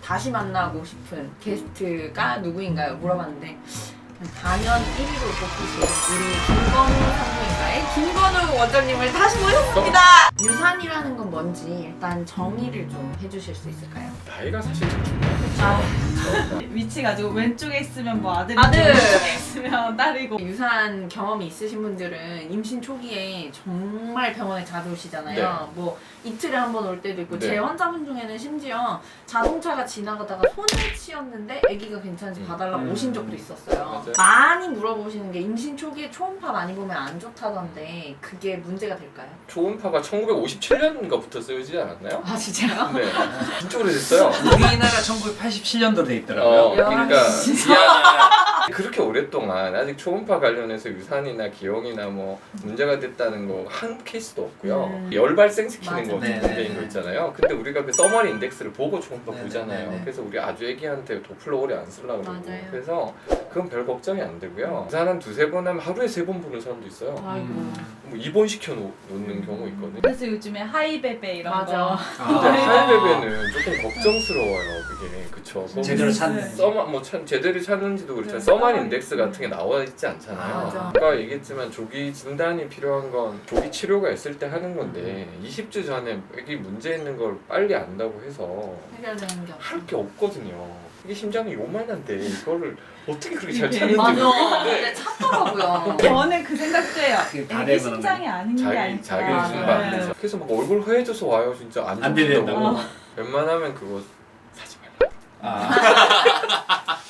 다시 만나고 싶은 게스트가 누구인가요? 물어봤는데 단연 1위로 뽑히신 우리 김건우 산부인과의 김건우 원장님을 다시 모셨습니다. 유산이라는 건 뭔지 일단 정의를 좀 해주실 수 있을까요? 나이가 사실 좀 중요하겠죠. 위치 가지고 왼쪽에 있으면 뭐 아들이고 아들! 왼쪽에 있으면 딸이고. 유산 경험이 있으신 분들은 임신 초기에 정말 병원에 자주 오시잖아요. 네. 뭐 이틀에 한 번 올 때도 있고 네. 제 환자분 중에는 심지어 자동차가 지나가다가 손을 치였는데 아기가 괜찮은지 봐달라고 오신 적도 있었어요. 맞아요. 많이 물어보시는 게 임신 초기에 초음파 많이 보면 안 좋다던데 그게 문제가 될까요? 초음파가 1957년인가부터 쓰여지지 않았나요? 아 진짜요? 네. 진짜 오래됐어요. 우리나라 1987년도로 돼 있더라고요. 그러니까 진짜? 그렇게 오랫동안 아직 초음파 관련해서 유산이나 기형이나 뭐 문제가 됐다는 거 한 케이스도 없고요. 열 발생시키는 맞아. 거 네, 문제인 네. 거 있잖아요. 근데 우리가 그 서머리 인덱스를 보고 초음파 네, 보잖아요. 네, 네. 그래서 우리 아주 애기한테 도플러 오래 안 쓰려고 그러고. 맞아요. 그래서 그건 별 걱정이 안 되고요. 유산 한 두세 번 하면 하루에 3번 보는 사람도 있어요. 아이고. 뭐 입원시켜 놓는 경우 있거든요. 그래서 요즘에 하이베베 이런 맞아. 거. 근데 아, 하이베베는 조금 걱정스러워요. 그게 그쵸. 제대로 찾는. 제대로 찾는지도 그렇지만 네, 서만 서만 인덱스 같은 게 나와 있지 않잖아요. 맞아. 아까 얘기했지만 조기 진단이 필요한 건 조기 치료가 있을 때 하는 건데 20주 전에 애기 문제 있는 걸 빨리 안다고 해서 해결되는 게 할 없어. 게 없거든요. 이게 심장이 요만한데 이거를 어떻게 그렇게 잘 찾는지 맞아. 근데 모르겠는데 찾더라고요. 저는 그 생각도 해요. 그 다 애기 되면 심장이 아닌 게 자기 아닐까. 무슨 맞아요. 말 그래서 막 얼굴 허해져서 와요 진짜 안 안 된다고. 된다고? 웬만하면 그거 사지 말라. 아.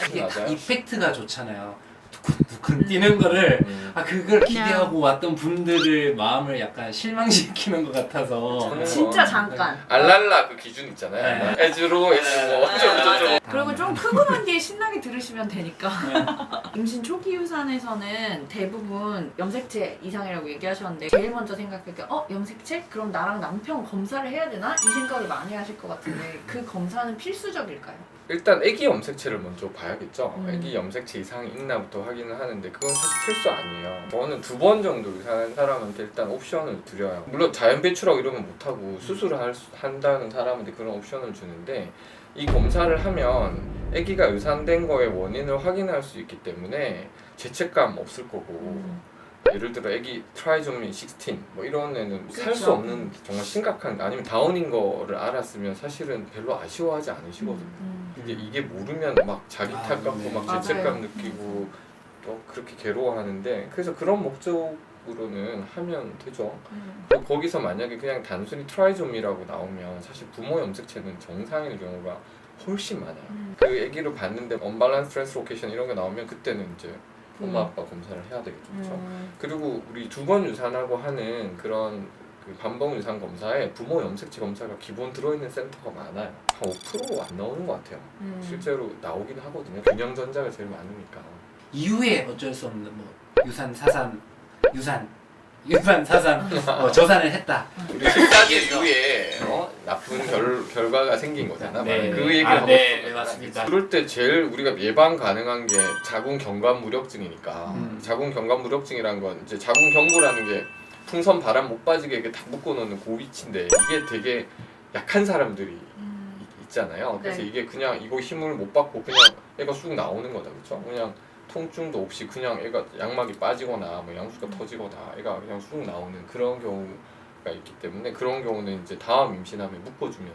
이게 다 맞아요. 이펙트가 좋잖아요. 두근두근 뛰는 거를 그걸 기대하고 왔던 분들을 마음을 약간 실망시키는 것 같아서. 진짜 잠깐. 알랄라 그 기준 있잖아요. 네. 애주로 애주 뭐 어쩌고저쩌고. 그리고 좀 크고 난 뒤에 신나게 들으시면 되니까. 임신 초기 유산에서는 대부분 염색체 이상이라고 얘기하셨는데 제일 먼저 생각할 게 염색체? 그럼 나랑 남편 검사를 해야 되나? 이 생각을 많이 하실 것 같은데 그 검사는 필수적일까요? 일단 애기 염색체를 먼저 봐야겠죠. 애기 음. 염색체 이상이 있나부터 확인을 하는데 그건 사실 필수 아니에요. 저는 2번 정도 유산한 사람한테 일단 옵션을 드려요. 물론 자연 배출하고 이러면 못하고 수술을 한다는 사람한테 그런 옵션을 주는데 이 검사를 하면 애기가 유산된 거의 원인을 확인할 수 있기 때문에 죄책감 없을 거고 예를 들어 애기 트라이조미 16 뭐 이런 애는 살 수 그렇죠. 없는 정말 심각한 아니면 다운인 거를 알았으면 사실은 별로 아쉬워하지 않으시거든요. 이게 모르면 막 자기 아, 탓 같고 네. 막 맞아요. 죄책감 느끼고 또 그렇게 괴로워하는데 그래서 그런 목적으로는 하면 되죠. 그리고 거기서 만약에 그냥 단순히 트라이조미라고 나오면 사실 부모 염색체는 정상일 경우가 훨씬 많아요. 그 아기를 봤는데 언밸런스 트랜스로케이션 이런 거 나오면 그때는 이제 엄마 아빠 검사를 해야 되겠죠. 그렇죠? 그리고 우리 2번 유산하고 하는 그런 그 반복 유산 검사에 부모 염색체 검사가 기본 들어있는 센터가 많아요. 한 5%안 나오는 것 같아요. 실제로 나오긴 하거든요. 균형 전자가 제일 많으니까. 이후에 어쩔 수 없는 뭐 유산 사산 저산을 했다. 우리 식사기 이후에 나쁜 결과가 생긴 거잖아. 네. 그 얘기를 하고 네, 싶은 네, 거야. 맞습니다. 그럴 때 제일 우리가 예방 가능한 게 자궁 경관 무력증이니까. 자궁 경관 무력증이란 건 이제 자궁 경부라는 게 풍선 바람 못 빠지게 이렇게 딱 묶어놓는 그 위치인데 이게 되게 약한 사람들이 있잖아요. 그래서 네. 이게 그냥 이거 힘을 못 받고 그냥 애가 쑥 나오는 거다, 그렇죠? 그냥 통증도 없이 그냥 애가 양막이 빠지거나 뭐 양수가 터지거나 애가 그냥 쑥 나오는 그런 경우가 있기 때문에 그런 경우는 이제 다음 임신하면 묶어주면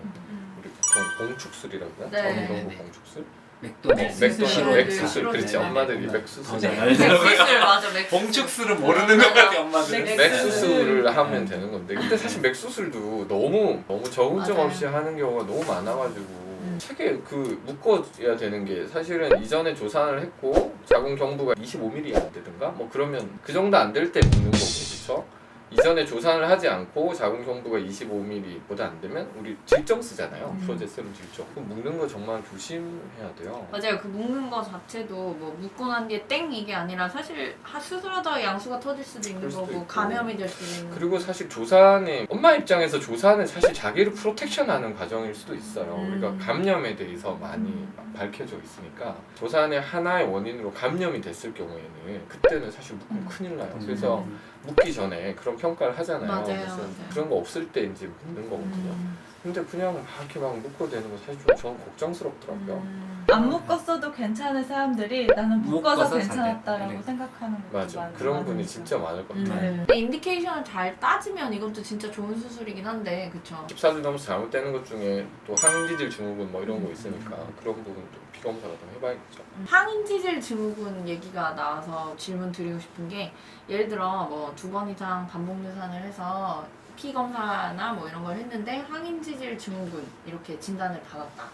우리 보통 봉축술이라고 해요. 네. 전경부 네. 봉축술. 맥수술. 맥수술. 그렇지. 네. 엄마들이 네. 맥수술. 맥수술 맞아. 맥수술. 봉축술은 모르는 것 같아 엄마들은. 네. 맥수술을 하면 되는 건데 근데 사실 맥수술도 너무 적응증 맞아요. 없이 하는 경우가 너무 많아가지고 책에 그 묶어야 되는 게 사실은 이전에 조산을 했고 자궁 경부가 25mm 안 되든가 뭐 그러면 그 정도 안 될 때 묶는 거고 그렇죠? 이전에 조산을 하지 않고 자궁 경부가 25mm보다 안 되면 우리 질정 쓰잖아요. 프로제스테론 질정. 그 묶는 거 정말 조심해야 돼요. 맞아요. 그 묶는 거 자체도 뭐 묶고 난 뒤에 땡 이게 아니라 사실 수술하다가 양수가 터질 수도 있는 그럴 수도 거고 있고. 감염이 될 수도 있는 그리고 사실 조산이 엄마 입장에서 조산은 사실 자기를 프로텍션하는 과정일 수도 있어요. 우리가 감염에 대해서 많이 밝혀져 있으니까 조산의 하나의 원인으로 감염이 됐을 경우에는 그때는 사실 묶으면 큰일 나요. 그래서 묶기 전에 그런 평가를 하잖아요. 맞아요, 그래서 맞아요. 그런 거 없을 때 이제 묶는 거거든요. 근데 그냥 막 이렇게 막 묶어도 되는 거 사실 좀 저는 걱정스럽더라고요. 안 묶었어도 괜찮은 사람들이 나는 묶어서 묶어서 괜찮았다라고 잘 돼. 생각하는 것도 맞아. 많- 그런 분이 많으니까. 진짜 많을 것 같아요. 네. 근데 인디케이션을 잘 따지면 이것도 진짜 좋은 수술이긴 한데 그쵸? 14주 넘어서 잘못되는 것 중에 또 항인지질 증후군 뭐 이런 거 있으니까 그런 부분도 피검사가 좀 해봐야겠죠. 항인지질 증후군 얘기가 나와서 질문 드리고 싶은 게 예를 들어 뭐 2번 이상 반복 유산을 해서 피 검사나 뭐 이런 걸 했는데 항인지질 증후군 이렇게 진단을 받았다.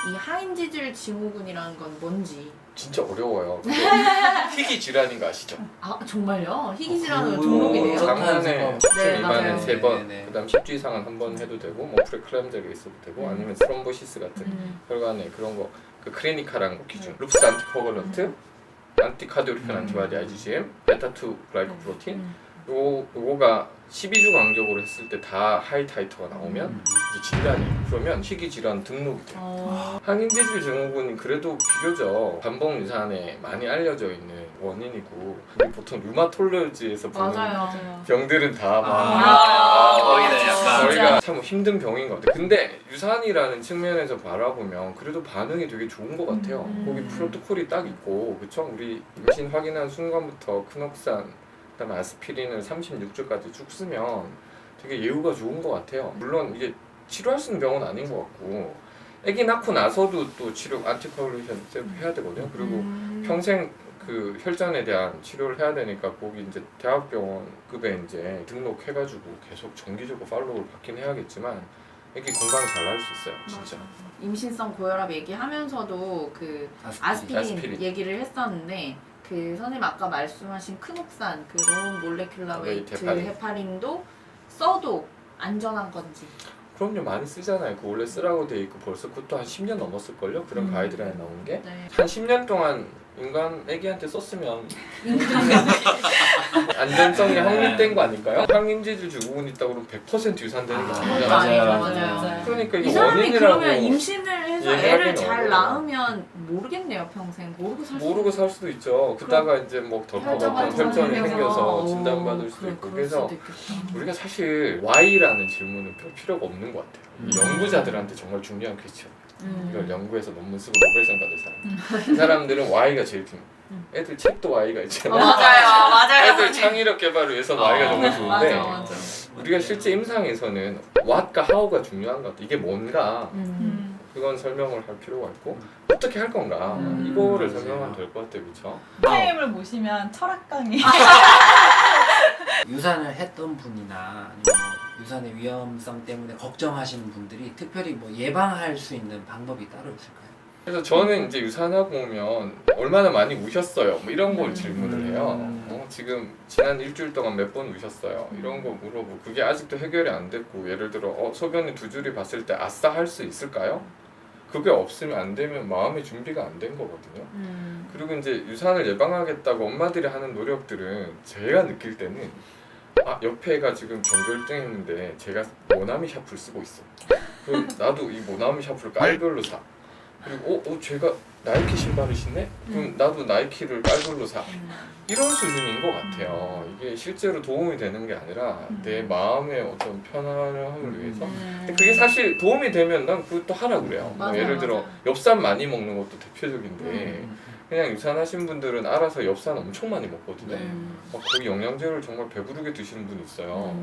이 항인지질 증후군이라는 건 뭔지. 진짜 어려워요. 근데 희귀 질환인 거 아시죠? 아 정말요? 희귀질환으로 그거 등록이 돼요? 어떤- 장난에 네, 일반은 맞아요. 3번, 네네. 그다음 10주 이상은 한 번 해도 되고 뭐 프레클램제가 있어도 되고 아니면 스럼보시스 같은 혈관에 그런 거 그 클리니카라는 거 기준 룹스 안티코글런트, 안티카디오리펜 안티바디 IgM, 베타2 글라이코프로틴 요거가 12주 간격으로 했을 때 다 하이 타이터가 나오면 이제 진단이 그러면 희귀 질환 등록이 돼요. 항인지질 증후군이 그래도 비교적 반복 유산에 많이 알려져 있는 원인이고 우리 보통 류마톨로지에서 보는 맞아요. 병들은 다 거기는 약간 저희가 참 힘든 병인 것 같아요. 근데 유산이라는 측면에서 바라보면 그래도 반응이 되게 좋은 것 같아요. 거기 프로토콜이 딱 있고 그쵸? 우리 임신 확인한 순간부터 크녹산 그다음에 아스피린을 36주까지 쭉 쓰면 되게 예후가 좋은 것 같아요. 물론 이게 치료할 수 있는 병은 아닌 것 같고 아기 낳고 나서도 또 치료 안티코agulation 세라피 해야 되거든요. 그리고 평생 그 혈전에 대한 치료를 해야 되니까 거기 이제 대학병원급에 이제 등록해가지고 계속 정기적으로 팔로우를 받긴 해야겠지만 아기 건강 잘 나을 수 있어요, 진짜. 임신성 고혈압 얘기하면서도 그 아스피린 아스피린. 얘기를 했었는데 그 선생님 아까 말씀하신 크녹산 그 로우 몰레큘라 웨이트 헤파린. 헤파린도 써도 안전한 건지. 그럼요, 많이 쓰잖아요. 그 원래 쓰라고 돼 있고 벌써 그것도 한 10년 넘었을걸요? 그런 가이드라인 나온 게. 네. 한 10년 동안 인간 애기한테 썼으면 안전성이 확립된 거 아닐까요? 항인지질 증후군 있다고 그러면 100% 유산되는 게 아니잖아요. 맞아요. 그러니까 이 이거 사람이 원인이라고 그러면 임신을 해서 얘기하기는 애를 잘 어려워요. 낳으면 모르겠네요 평생 모르고 살 모르고 살 수도 있죠. 그다가 이제 뭐 덜컥 혈전이 생겨서 진단받을 수도 있고. 그래서 우리가 사실 Y라는 질문은 별 필요가 없는 것 같아요. 이 연구자들한테 정말 중요한 퀘스천. 이걸 연구해서 논문 쓰고 노벨상 받을 사람. 이 사람들은 Y가 제일 중요해요. 애들 책도 Y가 있잖아요. 맞아요. 애들 창의력 개발을 위해서 Y가 정말 좋은데 맞아. 우리가 실제 임상에서는 What과 How가 중요한 것 같아요. 이게 뭔가 그건 설명을 할 필요가 있고 어떻게 할 건가 이거를 맞아요. 설명하면 될 것 같아요. 그렇죠? 선생님을 모시면 철학 강의 유산을 했던 분이나 아니면 뭐 유산의 위험성 때문에 걱정하시는 분들이 특별히 뭐 예방할 수 있는 방법이 따로 있을까요? 그래서 저는 이제 유산하고 오면 얼마나 많이 우셨어요? 뭐 이런 걸 질문을 해요. 지금 지난 일주일 동안 몇 번 우셨어요? 이런 거 물어보고 그게 아직도 해결이 안 됐고 예를 들어 소변이 두 줄이 봤을 때 아싸 할 수 있을까요? 그게 없으면 안 되면 마음의 준비가 안 된 거거든요. 그리고 이제 유산을 예방하겠다고 엄마들이 하는 노력들은 제가 느낄 때는 옆에 애가 지금 전교 1등 했는데 제가 모나미 샤프를 쓰고 있어. 그럼 나도 이 모나미 샤프를 깔별로 사. 그리고 제가 나이키 신발을 신네? 그럼 나도 나이키를 깔별로 사. 이런 수준인 것 같아요. 이게 실제로 도움이 되는 게 아니라 내 마음의 어떤 편안함을 위해서. 근데 그게 사실 도움이 되면 난 그것도 하라 그래요. 뭐 맞아요, 예를 들어 맞아요. 엽산 많이 먹는 것도 대표적인데 그냥 유산하신 분들은 알아서 엽산 엄청 많이 먹거든요. 거기 영양제를 정말 배부르게 드시는 분이 있어요.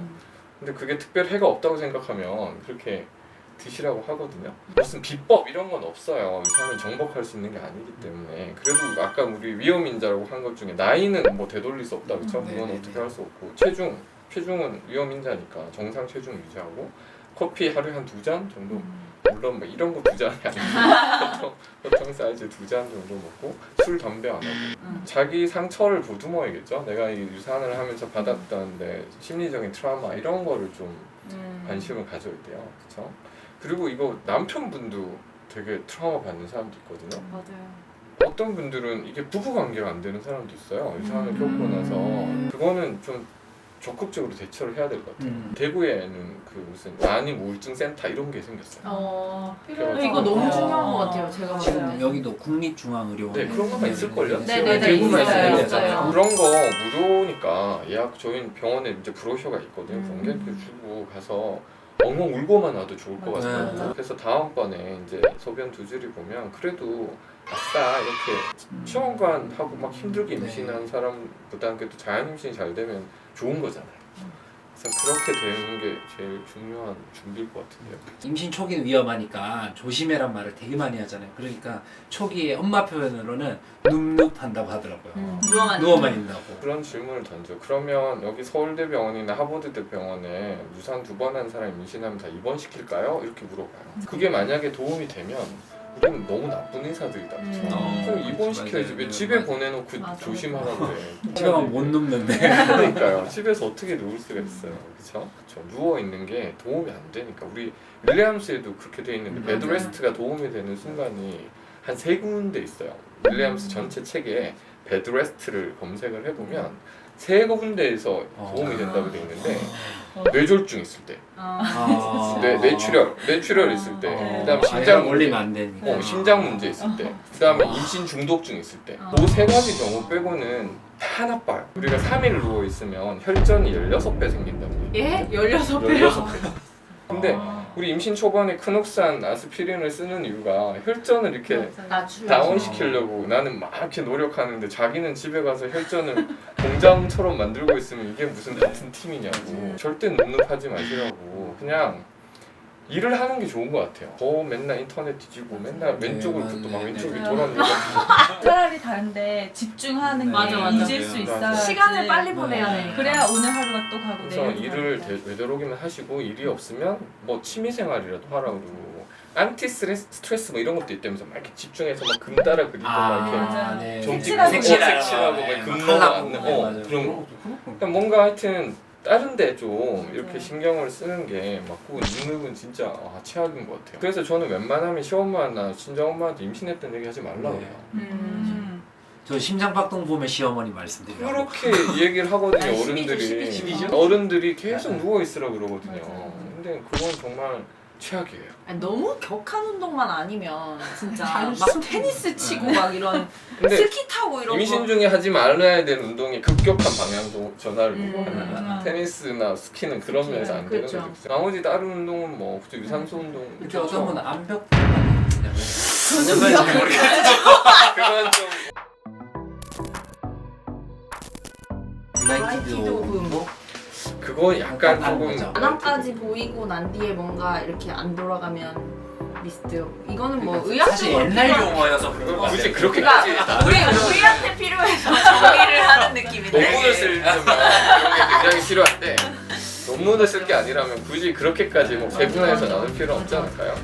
근데 그게 특별 해가 없다고 생각하면 그렇게 드시라고 하거든요. 무슨 비법 이런 건 없어요. 유산을 정복할 수 있는 게 아니기 때문에. 그래도 아까 우리 위험인자라고 한 것 중에 나이는 뭐 되돌릴 수 없다 그렇죠? 그건 네네네. 어떻게 할 수 없고 체중은 위험인자니까 정상 체중 유지하고 커피 하루에 한 2잔 정도 물론 뭐 이런 거 2잔이 아니고 보통 사이즈 2잔 정도 먹고 술 담배 안 하고 자기 상처를 보듬어야겠죠. 내가 이 유산을 하면서 받았다는데 심리적인 트라우마 이런 거를 좀 관심을 가져야 돼요. 그렇죠? 그리고 이거 남편분도 되게 트라우마 받는 사람도 있거든요. 맞아요. 어떤 분들은 이게 부부 관계가 안 되는 사람도 있어요. 유산을 겪고 나서 그거는 좀 적극적으로 대처를 해야 될 것 같아요. 대구에는 그 무슨 난임 우울증 센터 이런 게 생겼어요. 근데 이거 너무 중요한 것 같아요. 제가 봤을 지금 때. 여기도 국립중앙의료원 네, 그런 거가 있을걸요? 네네네, 대구가 있어요. 있어요. 그런 거 무료니까 예약 저희 병원에 이제 브로셔가 있거든요. 병계표 주고 가서 엉엉 울고만 와도 좋을 것 맞아요. 같아요. 맞아요. 그래서 다음번에 이제 소변 두 줄이 보면 그래도 아싸 이렇게 치원관하고 막 힘들게 임신한 사람보다는 그래도 자연 임신이 잘 되면 좋은 거잖아요. 그래서 그렇게 되는 게 제일 중요한 준비일 것 같은데요. 임신 초기는 위험하니까 조심해란 말을 되게 많이 하잖아요. 그러니까 초기에 엄마 표현으로는 눕눕한다고 하더라고요. 누워만 있다고. 그런 질문을 던져. 그러면 여기 서울대병원이나 하버드대병원에 유산 2번 한 사람 임신하면 다 입원시킬까요? 이렇게 물어봐요. 그게 만약에 도움이 되면 우리는 너무 나쁜 의사들이다. 그럼 입원시켜야지. 왜 집에 보내놓고 맞아. 조심하라고 해. 집에 가면 못 눕는데. 그러니까요. 집에서 어떻게 누울 수가 있어요. 그렇죠? 누워 있는 게 도움이 안 되니까. 우리 윌리엄스에도 그렇게 돼 있는데 베드레스트가 도움이 되는 순간이 한 3군데 있어요. 윌리엄스 전체 책에 베드레스트를 검색을 해보면 3군데에서 도움이 된다고 돼 있는데 뇌졸중 있을 때, 뇌출혈 있을 때, 그다음 심장 올리면 안 되니까. 심장 문제 있을 때, 그다음에 임신 중독증 있을 때, 그 3가지 경우 빼고는 다 나빠요. 우리가 3일 누워 있으면 혈전이 16배 생긴다고. 예? 16배요? 16배. 근데 우리 임신 초반에 크녹산, 아스피린을 쓰는 이유가 혈전을 이렇게 다운시키려고 나는 막 이렇게 노력하는데 자기는 집에 가서 혈전을 공장처럼 만들고 있으면 이게 무슨 같은 팀이냐고. 절대 눕눕하지 마시라고. 그냥 일을 하는 게 좋은 것 같아요. 더 맨날 인터넷 뒤지고 맨날 왼쪽을 또 막 왼쪽이 돌아다니고 차라리 다른데 집중하는 맞아, 게 맞아. 잊을 수 있어야 시간을 빨리 보내야 돼. 그래야 오늘 하루가 또 가고 그래서 내일 일을 되도록이면 하시고 일이 없으면 뭐 취미생활이라도 하라고 그러고 안티 스트레스 뭐 이런 것도 있다면서 막 이렇게 집중해서 막 금 따라 그리고 막 이렇게 맞아. 네. 좀 색칠하고. 막 금모가 그런 거. 그러니까 뭔가 하여튼 다른데 좀 이렇게 신경을 쓰는 게 맞고 눕는 진짜 최악인 것 같아요. 그래서 저는 웬만하면 시엄마나 친정엄마한테 임신했던 얘기 하지 말라고 해요. 저 심장박동 보면 시어머니 말씀드려요. 그렇게 얘기를 하거든요. 아니, 어른들이. 심이죠. 어른들이 계속 맞아요. 누워 있으라 그러거든요. 맞아요. 근데 그건 정말 최악이에요. 아니, 너무 격한 운동만 아니면 진짜 잘 막 테니스 치고 막 이런 근데 스키 타고 이런 임신 거 중에 하지 말아야 되는 운동이 급격한 방향 전환을 보고 음. 테니스나 스키는 그런 스키는, 면에서 안 되는 그렇죠. 거죠. 나머지 다른 운동은 뭐 유산소 운동. 이렇게 어떤 분은 암벽 그냥 잘 모르겠어. 그건 좀 유나이티드 뭐 그거 약간 다른 조금 거죠. 안암까지 보이고 난 뒤에 뭔가 이렇게 안 돌아가면 미스트. 이거는 뭐 그러니까 사실 의학적으로 옛날 필요한- 용어여서 그걸 그런 굳이 거 그렇게까지 우리한테 필요해서 정리를 하는 느낌인데. 논문을 쓸 그런 게 굉장히 필요한데 논문을 쓸 게 아니라면 굳이 그렇게까지 뭐 세분화해서 나눌 필요는 없지 않을까요?